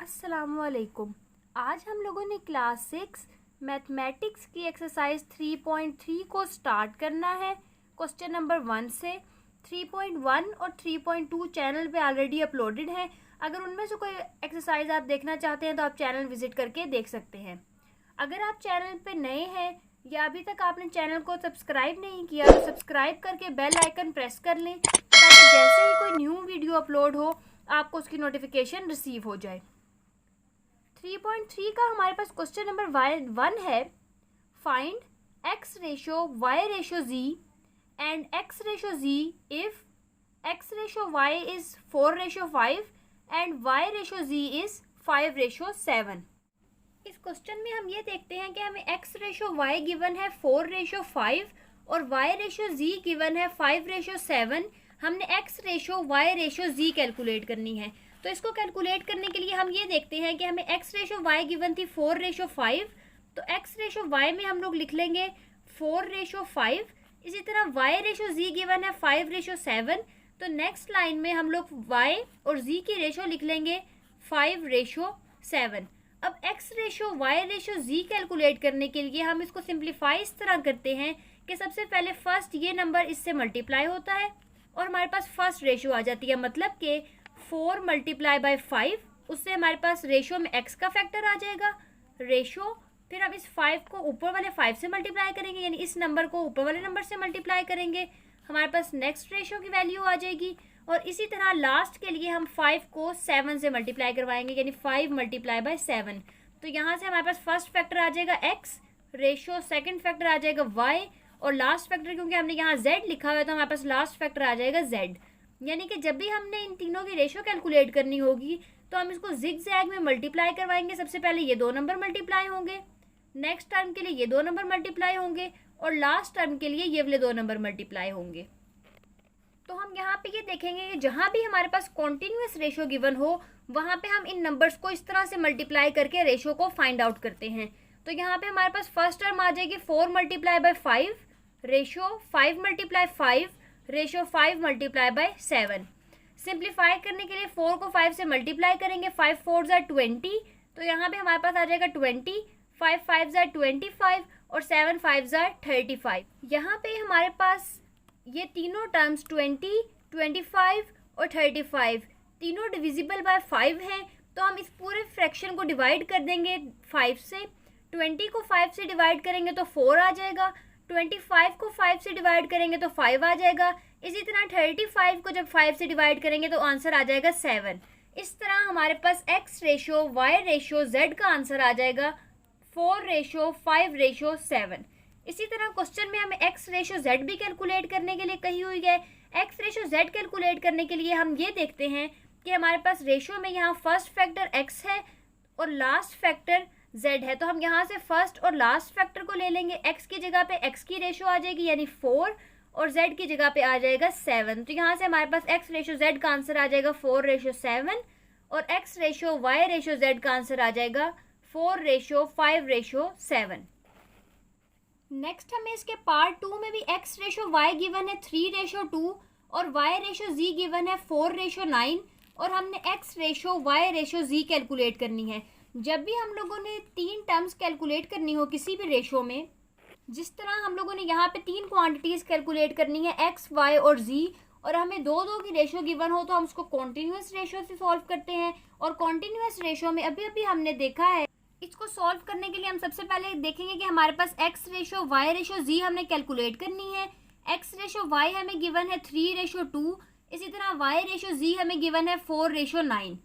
अस्सलामुअलैकुम। आज हम लोगों ने क्लास 6 मैथमेटिक्स की एक्सरसाइज 3.3 को स्टार्ट करना है। क्वेश्चन नंबर 1 से 3.1 और 3.2 चैनल पे ऑलरेडी अपलोडेड है। अगर उनमें से कोई एक्सरसाइज आप देखना चाहते हैं तो आप चैनल विजिट करके देख सकते हैं। अगर आप चैनल पे नए हैं या अभी तक आपने चैनल को सब्सक्राइब नहीं किया तो सब्सक्राइब करके बेल आइकन प्रेस कर लें ताकि जैसे ही कोई न्यू वीडियो अपलोड हो आपको उसकी नोटिफिकेशन रिसीव हो जाए। 3.3 का हमारे पास क्वेश्चन नंबर 1 है, find x ratio y ratio z and x ratio z if x ratio y is 4 ratio 5 and y ratio z is 5 ratio 7। इस क्वेश्चन में हम ये देखते हैं कि हमें x रेशो y गिवन है 4 रेशो 5 और y रेशो z गिवन है 5 रेशो 7। हमने x ratio y ratio z calculate करनी है। तो इसको कैलकुलेट करने के लिए हम ये देखते हैं कि हमें x रेशो y गिवन थी 4 रेशो 5, तो x रेशो y में हम लोग लिख लेंगे 4 रेशो 5। इसी तरह y रेशो z गिवन है 5 रेशो 7, तो नेक्स्ट लाइन में हम लोग y और z की रेशो लिख लेंगे 5 रेशो 7। अब x ratio y ratio z calculate करने के लिए हम इसको सिंप्लीफाई इस तरह करते हैं कि सबसे पहले फर्स्ट ये नंबर इससे मल्टीप्लाई होता है और हमारे पास फर्स्ट रेशो आ जाती है, मतलब कि 4 मल्टीप्लाई बाय 5, उससे हमारे पास रेशो में x का फैक्टर आ जाएगा रेशो। फिर हम इस 5 को ऊपर वाले 5 से मल्टीप्लाई करेंगे, यानी इस नंबर को ऊपर वाले नंबर से मल्टीप्लाई करेंगे, हमारे पास नेक्स्ट रेशो की वैल्यू आ जाएगी। और इसी तरह लास्ट के लिए हम 5 को 7 से मल्टीप्लाई करवाएंगे, यानी 5 मल्टीप्लाई बाय 7। तो यहाँ से हमारे पास फर्स्ट फैक्टर आ जाएगा x रेशो, सेकेंड फैक्टर आ जाएगा y और लास्ट फैक्टर क्योंकि हमने यहाँ z लिखा हुआ है तो हमारे पास लास्ट फैक्टर आ जाएगा z। यानी कि जब भी हमने इन तीनों की रेशो कैलकुलेट करनी होगी तो हम इसको जिग-जैग में मल्टीप्लाई करवाएंगे। सबसे पहले ये 2 नंबर मल्टीप्लाई होंगे, नेक्स्ट टर्म के लिए ये 2 नंबर मल्टीप्लाई होंगे और लास्ट टर्म के लिए ये वाले 2 नंबर मल्टीप्लाई होंगे। तो हम यहाँ पे ये देखेंगे कि जहाँ भी हमारे पास कॉन्टिन्यूस रेशो गिवन हो वहाँ पे हम इन नंबर्स को इस तरह से मल्टीप्लाई करके रेशो को फाइंड आउट करते हैं। तो यहाँ पे हमारे पास फर्स्ट टर्म आ जाएगी 4 multiply by 5 ratio 5 multiply 5 ratio 5 multiply by 7। Simplify करने के लिए 4 को 5 से मल्टीप्लाई करेंगे, 5 4 ज़ा 20, तो यहाँ पे हमारे पास आ जाएगा 20, 5 5 ज़ा 25 और 7 5 ज़ा 35। यहाँ पे हमारे पास ये तीनों टर्म्स 20, 25 और 35 तीनों डिविजिबल बाय 5 हैं, तो हम इस पूरे फ्रैक्शन को डिवाइड कर देंगे 5 से। 20 को 5 से डिवाइड करेंगे तो 4 आ जाएगा, 25 को 5 से डिवाइड करेंगे तो 5 आ जाएगा, इसी तरह 35 को जब 5 से डिवाइड करेंगे तो आंसर आ जाएगा 7। इस तरह हमारे पास x ratio y ratio z का आंसर आ जाएगा 4 रेशो 5 रेशो 7। इसी तरह क्वेश्चन में हमें x रेशो z भी कैलकुलेट करने के लिए कही हुई है। x रेशो z कैलकुलेट करने के लिए हम ये देखते हैं कि हमारे पास रेशो में यहाँ फर्स्ट फैक्टर x है और लास्ट फैक्टर z है, तो हम यहाँ से फर्स्ट और लास्ट फैक्टर को ले लेंगे। x की जगह पे x की रेशो आ जाएगी यानी 4 और z की जगह पे आ जाएगा 7। तो यहाँ से हमारे पास x रेशो z का आंसर आ जाएगा 4 रेशो 7 और x ratio y ratio z का आंसर आ जाएगा 4 रेशो 5 रेशो 7। नेक्स्ट हमें इसके पार्ट 2 में भी x रेशो y गिवन है 3 रेशो 2 और y रेशो z गिवन है 4 रेशो 9 और हमने x ratio y ratio z calculate करनी है। जब भी हम लोगों ने 3 टर्म्स कैलकुलेट करनी हो किसी भी रेशो में, जिस तरह हम लोगों ने यहाँ पे 3 क्वांटिटीज कैलकुलेट करनी है x, y और z, और हमें 2-2 की रेशो गिवन हो तो हम उसको कॉन्टिन्यूस रेशो से सॉल्व करते हैं। और कॉन्टिन्यूस रेशो में अभी अभी हमने देखा है, इसको सॉल्व करने के लिए हम सबसे पहले देखेंगे कि हमारे पास x ratio y ratio z हमने कैलकुलेट करनी है। x रेशो y हमें गिवन है 3 रेशो 2, इसी तरह y रेशो z हमें गिवन है 4 रेशो 9।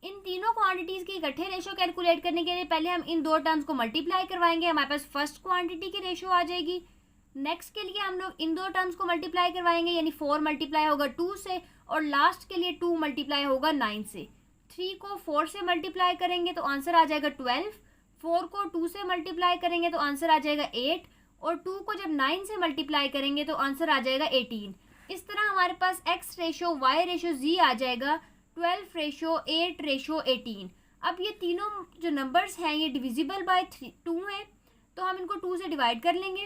इन तीनों क्वांटिटीज़ की इकट्ठे रेशो कैलकुलेट करने के लिए पहले हम इन 2 टर्म्स को मल्टीप्लाई करवाएंगे, हमारे पास फर्स्ट क्वांटिटी की रेशो आ जाएगी। नेक्स्ट के लिए हम लोग इन 2 टर्म्स को मल्टीप्लाई करवाएंगे, यानी 4 मल्टीप्लाई होगा 2 से और लास्ट के लिए 2 मल्टीप्लाई होगा 9 से। 3 को 4 से मल्टीप्लाई करेंगे तो आंसर आ जाएगा 12, 4 को 2 से मल्टीप्लाई करेंगे तो आंसर आ जाएगा 8 और 2 को जब 9 से मल्टीप्लाई करेंगे तो आंसर आ जाएगा 18। इस तरह हमारे पास x ratio y ratio z आ जाएगा 12 रेशो 8 रेशो 18। अब ये तीनों जो नंबर्स हैं ये डिविजिबल बाय 2 हैं, तो हम इनको 2 से डिवाइड कर लेंगे।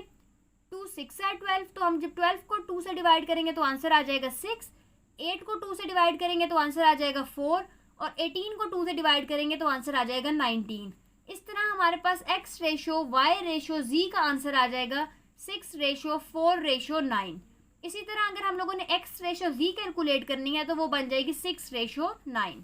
2 6 है 12, तो हम जब 12 को 2 से डिवाइड करेंगे तो आंसर आ जाएगा 6, 8 को 2 से डिवाइड करेंगे तो आंसर आ जाएगा 4 और 18 को 2 से डिवाइड करेंगे तो आंसर आ जाएगा 19। इस तरह हमारे पास x ratio y ratio z का आंसर आ जाएगा 6 रेशो 4 रेशो 9। इसी तरह अगर हम लोगों ने x रेशो z कैलकुलेट करनी है तो वो बन जाएगी 6 रेशो 9।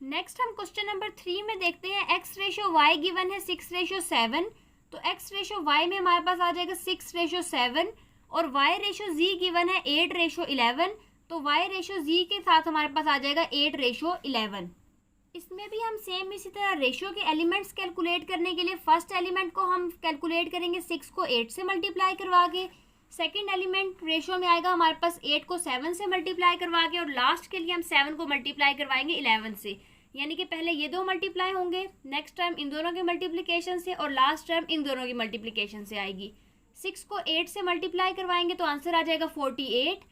नेक्स्ट हम क्वेश्चन नंबर 3 में देखते हैं x रेशो y गिवन है 6 रेशो 7, तो x रेशो y में हमारे पास आ जाएगा 6 रेशो 7 और y रेशो z गिवन है 8 रेशो 11, तो y रेशो z के साथ हमारे पास आ जाएगा 8 रेशो 11। इसमें भी हम सेम इसी तरह रेशो के एलिमेंट्स कैलकुलेट करने के लिए फर्स्ट एलिमेंट को हम कैलकुलेट करेंगे 6 को 8 से मल्टीप्लाई करवा के, सेकंड एलिमेंट रेशो में आएगा हमारे पास 8 को 7 से मल्टीप्लाई करवा के, और लास्ट के लिए हम 7 को मल्टीप्लाई करवाएंगे 11 से। यानी कि पहले ये दो मल्टीप्लाई होंगे, नेक्स्ट टर्म इन दोनों के मल्टीप्लिकेशन से और लास्ट टर्म इन दोनों की मल्टीप्लिकेशन से आएगी। 6 को 8 से मल्टीप्लाई करवाएंगे तो आंसर आ जाएगा 48,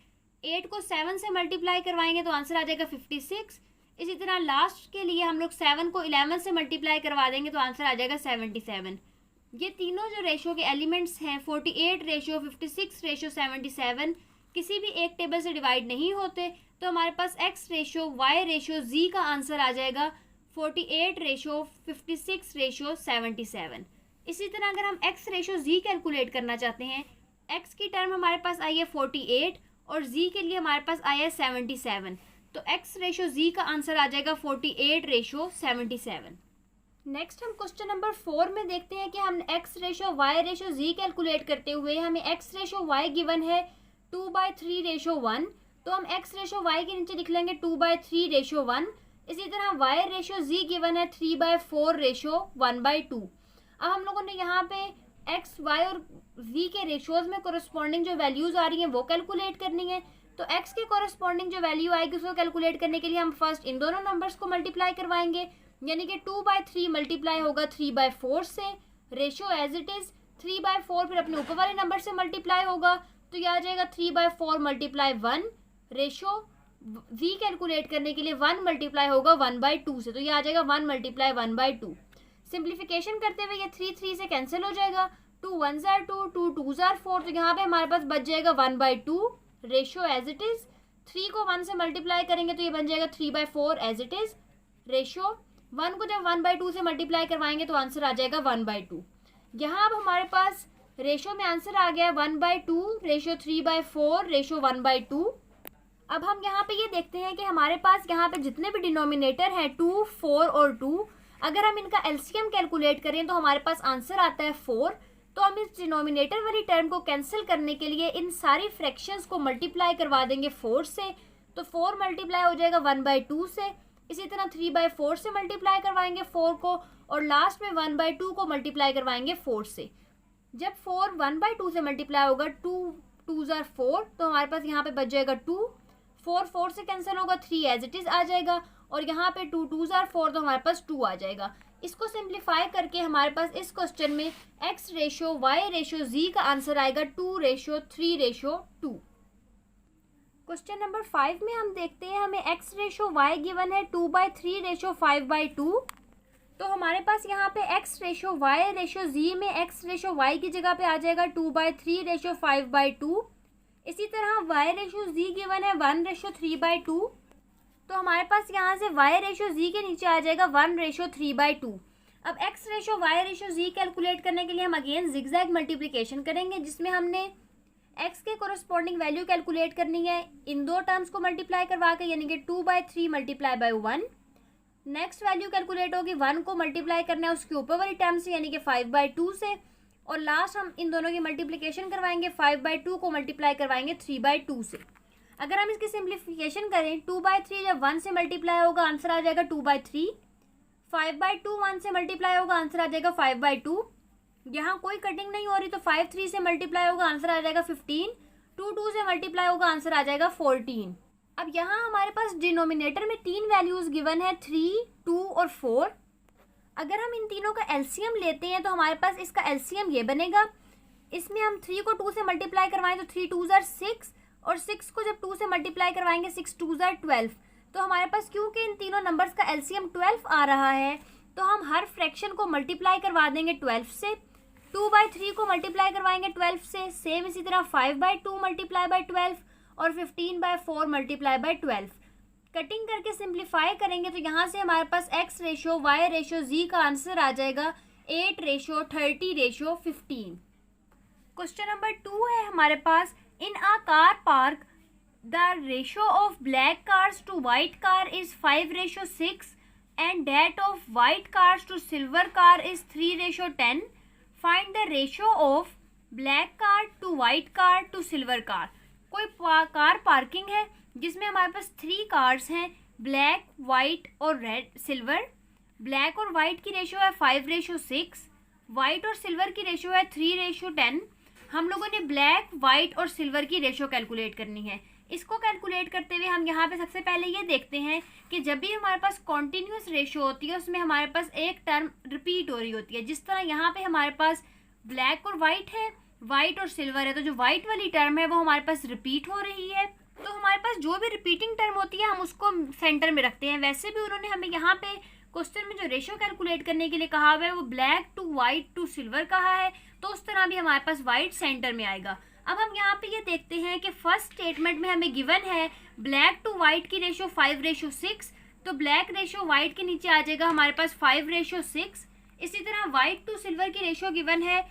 8 को 7 से मल्टीप्लाई करवाएंगे तो आंसर आ जाएगा 56। इसी तरह लास्ट के लिए हम लोग 7 को 11 से मल्टीप्लाई करवा देंगे तो आंसर आ जाएगा 77। ये तीनों जो रेशो के एलिमेंट्स हैं 48 रेशो 56 रेशो 77 किसी भी एक टेबल से डिवाइड नहीं होते, तो हमारे पास x ratio y ratio z का आंसर आ जाएगा 48 रेशो 56 रेशो 77। इसी तरह अगर हम x रेशो z कैलकुलेट करना चाहते हैं, x की टर्म हमारे पास आई है 48 और z के लिए हमारे पास आया है 77, तो x रेशो z का आंसर आ जाएगा 48 रेशो 77। नेक्स्ट हम क्वेश्चन नंबर 4 में देखते हैं कि हम x ratio y ratio z calculate करते हुए हमें x रेशो y गिवन है 2/3 रेशो 1, तो हम x रेशो y के नीचे लिख लेंगे 2/3 रेशो 1। इसी तरह y रेशो z गिवन है 3/4 रेशो 1/2। अब हम लोगों ने यहाँ पे x y और z के रेशोज में कोरस्पॉन्डिंग जो वैल्यूज आ रही हैं वो कैलकुलेट करनी है। तो x के कोरस्पॉन्डिंग जो वैल्यू आएगी उसको कैलकुलेट करने के लिए हम फर्स्ट इन दोनों नंबर्स को मल्टीप्लाई करवाएंगे, यानी कि 2/3 मल्टीप्लाई होगा 3/4 से, रेशो एज इट इज 3/4 फिर अपने ऊपर वाले नंबर से मल्टीप्लाई होगा, तो यह आ जाएगा 3/4 मल्टीप्लाई 1, रेशो v कैलकुलेट करने के लिए 1 मल्टीप्लाई होगा 1/2 से, तो यह आ जाएगा 1 मल्टीप्लाई 1/2। सिंप्लीफिकेशन करते हुए ये 3 से कैंसिल हो जाएगा, 2 1s are 2, 2 2s are 4, तो यहाँ पे हमारे पास बच जाएगा 1/2, रेशो एज इट इज 3 को 1 से मल्टीप्लाई करेंगे तो ये बन जाएगा 3/4 एज इट इज, रेशो 1 को जब 1/2 से मल्टीप्लाई करवाएंगे तो आंसर आ जाएगा 1/2। यहाँ अब हमारे पास रेशो में आंसर आ गया 1/2 रेशो 3/4 रेशो 1/2। अब हम यहाँ पे ये देखते हैं कि हमारे पास यहाँ पे जितने भी डिनोमिनेटर हैं 2, 4 और 2, अगर हम इनका एलसीएम कैलकुलेट करें तो हमारे पास आंसर आता है 4। तो हम इस डिनोमिनेटर वाली टर्म को कैंसिल करने के लिए इन सारी फ्रैक्शंस को मल्टीप्लाई करवा देंगे 4 से, तो 4 मल्टीप्लाई हो जाएगा 1/2 से। इसी तरह 3/4 से मल्टीप्लाई करवाएंगे 4 को, और लास्ट में 1/2 को मल्टीप्लाई करवाएंगे 4 से। जब 4 1/2 से मल्टीप्लाई होगा 2 2s are 4, तो हमारे पास यहाँ पे बच जाएगा 2, 4 4 से कैंसिल होगा 3 एज इट इज आ जाएगा, और यहाँ पे 2 2s are 4, तो हमारे पास 2 आ जाएगा। इसको सिंप्लीफाई करके हमारे पास इस क्वेश्चन में x ratio y ratio z का आंसर आएगा 2 रेशो 3 रेशो 2। क्वेश्चन नंबर 5 में हम देखते हैं हमें x रेशो y गिवन है 2/3 रेशो 5/2, तो हमारे पास यहाँ पे x ratio y ratio z में x रेशो y की जगह पे आ जाएगा 2/3 रेशो 5/2। इसी तरह y रेशो z गिवन है 1 रेशो 3/2, तो हमारे पास यहाँ से y रेशो z के नीचे आ जाएगा 1 रेशो 3/2। अब x ratio y ratio z calculate करने के लिए हम अगेन जिगजैग मल्टीप्लिकेशन करेंगे, जिसमें हमने x के कोरस्पॉन्डिंग वैल्यू कैलकुलेट करनी है इन दो टर्म्स को मल्टीप्लाई करवा के, यानी कि 2/3 multiply by 1। Next value calculate होगी 1 को मल्टीप्लाई करना है उसके ऊपर वाली टर्म से, यानी कि 5/2 से, और लास्ट हम इन दोनों की मल्टीप्लिकेशन करवाएंगे 5/2 को मल्टीप्लाई करवाएंगे 3/2 से। अगर हम इसकी सिंप्लीफिकेशन करें 2/3 जब 1 से मल्टीप्लाई होगा आंसर आ जाएगा 2/3, 5/2 1 से मल्टीप्लाई होगा आंसर आ जाएगा 5/2। यहाँ कोई कटिंग नहीं हो रही तो 5 3 से मल्टीप्लाई होगा आंसर आ जाएगा 15, 2 2 से मल्टीप्लाई होगा आंसर आ जाएगा 14। अब यहाँ हमारे पास डिनोमिनेटर में 3 वैल्यूज गिवन है 3, 2 और 4। अगर हम इन तीनों का एलसीएम लेते हैं तो हमारे पास इसका एलसीएम ये बनेगा, इसमें हम 3 को 2 से मल्टीप्लाई करवाएं तो 3 2s are 6, और 6 को जब 2 से मल्टीप्लाई करवाएंगे 6 2s are 12। तो हमारे पास क्योंकि इन तीनों नंबर्स का एलसीएम 12 आ रहा है, तो हम हर फ्रैक्शन को मल्टीप्लाई करवा देंगे 12 से। 2/3 को मल्टीप्लाई करवाएंगे 12 से, सेम इसी तरह 5/2 मल्टीप्लाई बाय 12 और 15/4 मल्टीप्लाई बाय 12। कटिंग करके सिंप्लीफाई करेंगे तो यहाँ से हमारे पास x ratio y ratio z का आंसर आ जाएगा 8 रेशो 30 रेशो 15। क्वेश्चन नंबर 2 है हमारे पास, in a car park the ratio of black cars to white car is 5:6 and that of white cars to silver car is 3:10. Find the ratio of black car to white car to silver car. कोई car parking है जिसमें हमारे पास 3 cars हैं, black, white और red silver. Black और white की ratio है 5:6, white और सिल्वर की रेशो है 3:10। हम लोगों ने ब्लैक, वाइट और सिल्वर की रेशो कैलकुलेट करनी है। इसको कैलकुलेट करते हुए हम यहाँ पे सबसे पहले ये देखते हैं कि जब भी हमारे पास कॉन्टिन्यूस रेशो होती है उसमें हमारे पास एक टर्म रिपीट हो रही होती है। जिस तरह यहाँ पे हमारे पास ब्लैक और वाइट है, वाइट और सिल्वर है, तो जो वाइट वाली टर्म है वो हमारे पास रिपीट हो रही है। तो हमारे पास जो भी रिपीटिंग टर्म होती है हम उसको सेंटर में रखते हैं। वैसे भी उन्होंने हमें यहाँ पे क्वेश्चन में जो रेशो कैलकुलेट करने के लिए कहा हुआ है वो black to white to silver कहा है, तो उस तरह भी हमारे पास वाइट सेंटर में आएगा। अब हम यहाँ पे ये देखते हैं कि फर्स्ट स्टेटमेंट में हमें गिवन है ब्लैक टू वाइट की रेशो 5:6, तो ब्लैक रेशो वाइट के नीचे आ जाएगा हमारे पास 5:6। इसी तरह वाइट टू सिल्वर की रेशो गिवन है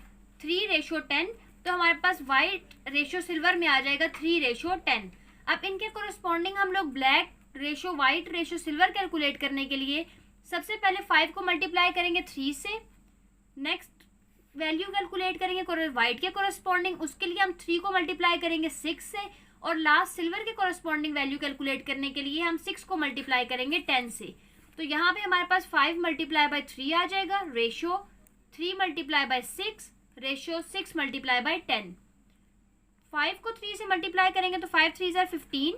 3:10, तो हमारे पास वाइट रेशो सिल्वर में आ जाएगा 3:10। अब इनके कोरस्पॉन्डिंग हम लोग black ratio white ratio silver calculate करने के लिए सबसे पहले 5 को मल्टीप्लाई करेंगे 3 से, नेक्स्ट वैल्यू कैलकुलेट करेंगे वाइट के कोरस्पॉन्डिंग, उसके लिए हम 3 को मल्टीप्लाई करेंगे 6 से, और लास्ट सिल्वर के कोरस्पॉन्डिंग वैल्यू कैलकुलेट करने के लिए हम 6 को मल्टीप्लाई करेंगे 10 से। तो यहाँ पे हमारे पास 5 मल्टीप्लाई बाय 3 आ जाएगा, ratio 3 multiply by 6 ratio 6 multiply by 10। 5 को 3 से मल्टीप्लाई करेंगे तो 5 3 जार 15,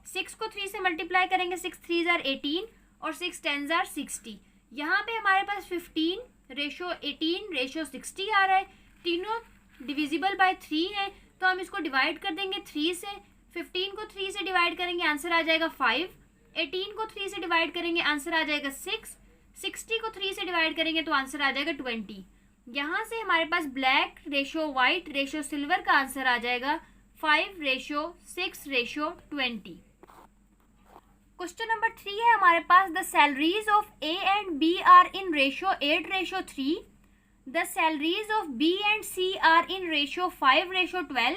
6 को 3 से मल्टीप्लाई करेंगे 6 3 जार 18 और 6 10 जार 60। यहाँ पे हमारे पास 15 रेशो 18 रेशो 60 आ रहा है। तीनों डिविजिबल बाय 3 है तो हम इसको डिवाइड कर देंगे 3 से। 15 को 3 से डिवाइड करेंगे आंसर आ जाएगा 5, 18 को 3 से डिवाइड करेंगे आंसर आ जाएगा 6, 60 को 3 से डिवाइड करेंगे तो आंसर आ जाएगा 20। यहाँ से हमारे पास black ratio white ratio silver का आंसर आ जाएगा 5:6:20। क्वेश्चन नंबर 3 है हमारे पास, the salaries of A and B are in ratio 8:3, the salaries of B and C are in ratio 5:12,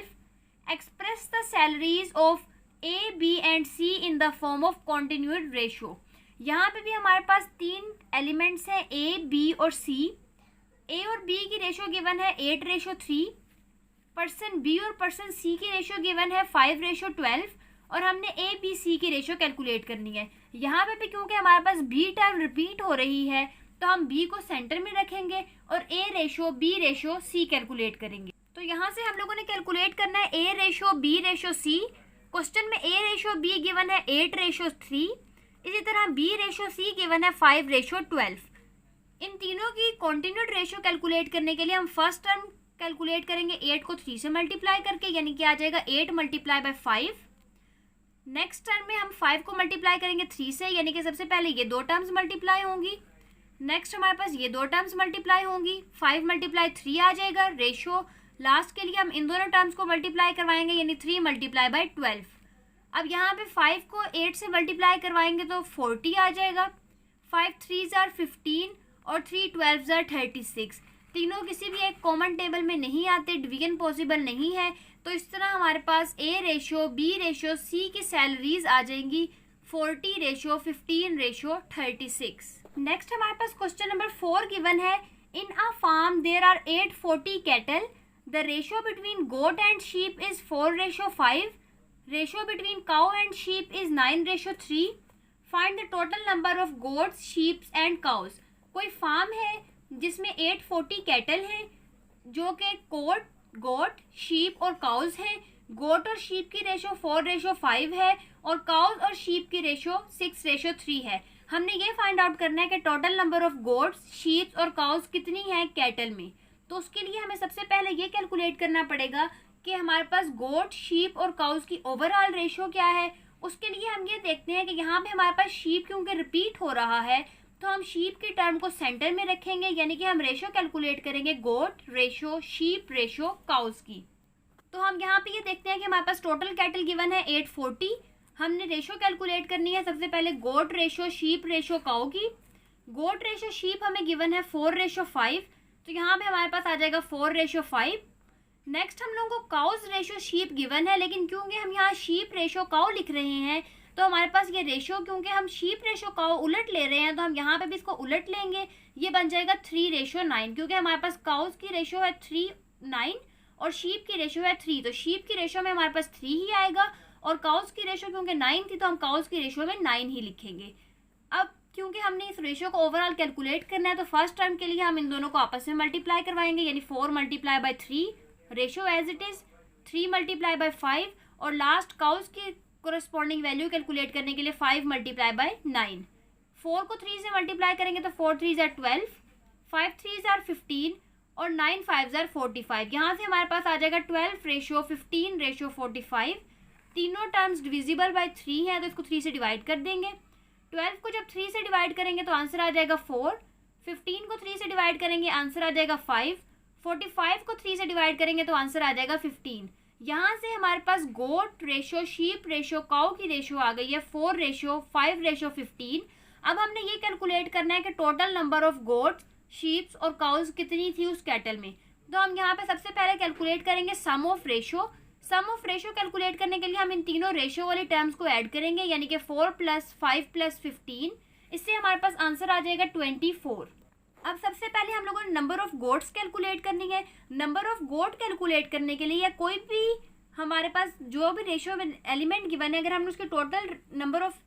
express the salaries of A B and C in the form of continued ratio. यहाँ पे भी हमारे पास 3 elements हैं A B और सी। ए और B की ratio given है 8:3, person B और पर्सन सी की रेशो गिवन है 5:12, और हमने ए बी सी की रेशो कैलकुलेट करनी है। यहाँ पे भी क्योंकि हमारे पास बी टर्म रिपीट हो रही है तो हम बी को सेंटर में रखेंगे और ए रेशो बी रेशो सी कैलकुलेट करेंगे। तो यहाँ से हम लोगों ने कैलकुलेट करना है ए रेशो बी रेशो सी। क्वेश्चन में ए रेशो बी गिवन है 8:3, इसी तरह बी रेशो सी गिवन है 5:12। इन तीनों की कॉन्टिन्यूड रेशो कैलकुलेट करने के लिए हम फर्स्ट टर्म कैलकुलेट करेंगे 8 को 3 से मल्टीप्लाई करके, यानी कि आ जाएगा 8 मल्टीप्लाई बाय 5। नेक्स्ट टर्म में हम 5 को मल्टीप्लाई करेंगे 3 से, यानी कि सबसे पहले ये 2 टर्म्स मल्टीप्लाई होंगी, नेक्स्ट हमारे पास ये 2 टर्म्स मल्टीप्लाई होंगी, 5 मल्टीप्लाई 3 आ जाएगा रेशो। लास्ट के लिए हम इन दोनों टर्म्स को मल्टीप्लाई करवाएंगे, यानी 3 मल्टीप्लाई बाय 12। अब यहाँ पे 5 को 8 से मल्टीप्लाई करवाएंगे तो 40 आ जाएगा, 5 3 जार 15 और 3 12 जार 36। तीनों किसी भी एक कॉमन टेबल में नहीं आते, डिवीजन पॉसिबल नहीं है, तो इस तरह हमारे पास ए रेशो बी रेशो सी की सैलरीज आ जाएंगी 40:15:36। नेक्स्ट हमारे पास क्वेश्चन नंबर 4 गिवन है, in a farm there are 840 cattle, the ratio between goat and sheep is 4:5, ratio between cow and sheep is 9:3, find the total number of goats sheeps and cows. कोई farm है जिसमें 840 cattle हैं जो कि goat sheep और cause हैं। गोट और sheep की रेशो 4:5 है और काउज और शीप की रेशो 6:3 है। हमने ये फाइंड आउट करना है कि total number of goats sheeps और काउज कितनी है कैटल में। तो उसके लिए हमें सबसे पहले ये कैलकुलेट करना पड़ेगा कि हमारे पास गोट शीप और काउज की ओवरऑल रेशो क्या है। उसके लिए हम ये देखते हैं कि यहाँ पे हमारे पास शीप क्योंकि रिपीट हो रहा है तो हम शीप की टर्म को सेंटर में रखेंगे, यानी कि हम रेशो कैलकुलेट करेंगे गोट रेशो शीप रेशो काउज की। तो हम यहाँ पे ये देखते हैं कि हमारे पास टोटल कैटल गिवन है 840, हमने रेशो कैलकुलेट करनी है सबसे पहले गोट रेशो शीप रेशो काऊ की। गोट रेशो शीप हमें गिवन है 4:5, तो यहाँ पे हमारे पास आ जाएगा 4:5। नेक्स्ट हम लोगों को काउज रेशो शीप गिवन है, लेकिन क्योंकि हम यहाँ शीप रेशो काऊ लिख रहे हैं तो हमारे पास ये रेशो, क्योंकि हम शीप रेशो काऊ उलट ले रहे हैं तो हम यहाँ पे भी इसको उलट लेंगे। ये बन जाएगा 3:9, क्योंकि हमारे पास काउज की रेशो है 3:9 और शीप की रेशो है 3, तो शीप की रेशो में हमारे पास 3 ही आएगा और काउज की रेशो क्योंकि 9 थी तो हम काउज की रेशो में 9 ही लिखेंगे। अब क्योंकि हमने इस रेशो को ओवरऑल कैलकुलेट करना है तो फर्स्ट टाइम के लिए हम इन दोनों को आपस में मल्टीप्लाई करवाएंगे, यानी 4 × 3 रेशो एज इट इज, 3 × 5 और लास्ट काउज की कोरस्पॉन्डिंग वैल्यू कैलकुलेट करने के लिए 5 × 9। 4 को 3 से मल्टीप्लाई करेंगे तो 4 3 = 12, 5 3 = 15 और 9 5 = 45। यहाँ से हमारे पास आ जाएगा 12:15:45। तीनों टर्म्स डिविजिबल बाय 3 है तो इसको 3 से डिवाइड कर देंगे। 12 को जब 3 से डिवाइड करेंगे तो आंसर आ जाएगा 4, 15 को 3 से डिवाइड करेंगे आंसर आ जाएगा 5, 45 को 3 से डिवाइड करेंगे तो आंसर आ जाएगा 15। यहाँ से हमारे पास गोट रेशो शीप रेशो काऊ की रेशो आ गई है 4:5:15। अब हमने ये कैलकुलेट करना है कि total number of goats sheeps और काउज कितनी थी उस कैटल में। तो हम यहाँ पे सबसे पहले कैलकुलेट करेंगे sum of ratio. Sum of ratio calculate करने के लिए हम इन तीनों रेशो वाली टर्म्स को ऐड करेंगे, यानी कि 4 + 5 + 15। इससे हमारे पास आंसर आ जाएगा 24। अब सबसे पहले हम लोगों ने नंबर ऑफ गोट्स कैलकुलेट करनी है। नंबर ऑफ गोट कैलकुलेट करने के लिए या कोई भी हमारे पास जो भी रेशो एलिमेंट गिवन है, अगर हमने उसके total number of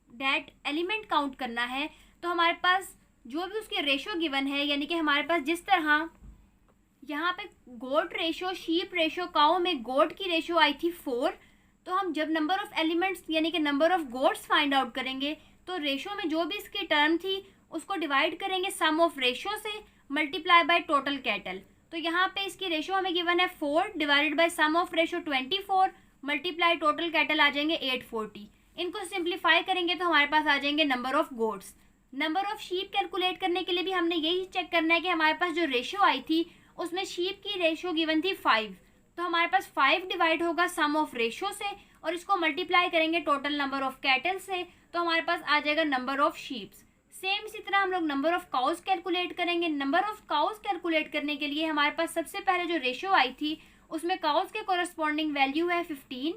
that element count करना है तो हमारे पास जो भी उसके रेशो गिवन है, यानी कि हमारे पास जिस तरह यहाँ पे गोट रेशो शीप रेशो काऊ में गोट की रेशो आई थी 4, तो हम जब नंबर ऑफ एलिमेंट्स यानी कि number of goats find out करेंगे तो रेशो में जो भी इसकी टर्म थी उसको डिवाइड करेंगे सम ऑफ रेशो से मल्टीप्लाई बाय टोटल कैटल। तो यहाँ पे इसकी रेशो हमें गिवन है 4 divided by sum of ratio 24 multiply total cattle आ जाएंगे 840। इनको सिंप्लीफाई करेंगे तो हमारे पास आ जाएंगे number of goats. Number of sheep calculate करने के लिए भी हमने यही चेक करना है कि हमारे पास जो रेशो आई थी उसमें शीप की रेशो गिवन थी 5, तो हमारे पास 5 डिवाइड होगा सम ऑफ रेशो से और इसको मल्टीप्लाई करेंगे टोटल नंबर ऑफ कैटल से, तो हमारे पास आ जाएगा नंबर ऑफ शीप्स। सेम इसी तरह हम लोग नंबर ऑफ काउज कैलकुलेट करेंगे। नंबर ऑफ काउज कैलकुलेट करने के लिए हमारे पास सबसे पहले जो रेशो आई थी उसमें काउज के कोरस्पॉन्डिंग वैल्यू है 15,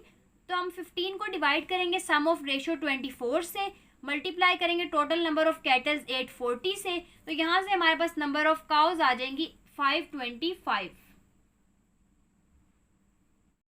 तो हम 15 को डिवाइड करेंगे सम ऑफ रेशो 24 से, मल्टीप्लाई करेंगे टोटल नंबर ऑफ कैटल्स 840 से, तो यहाँ से हमारे पास नंबर ऑफ काउज आ जाएंगी 525।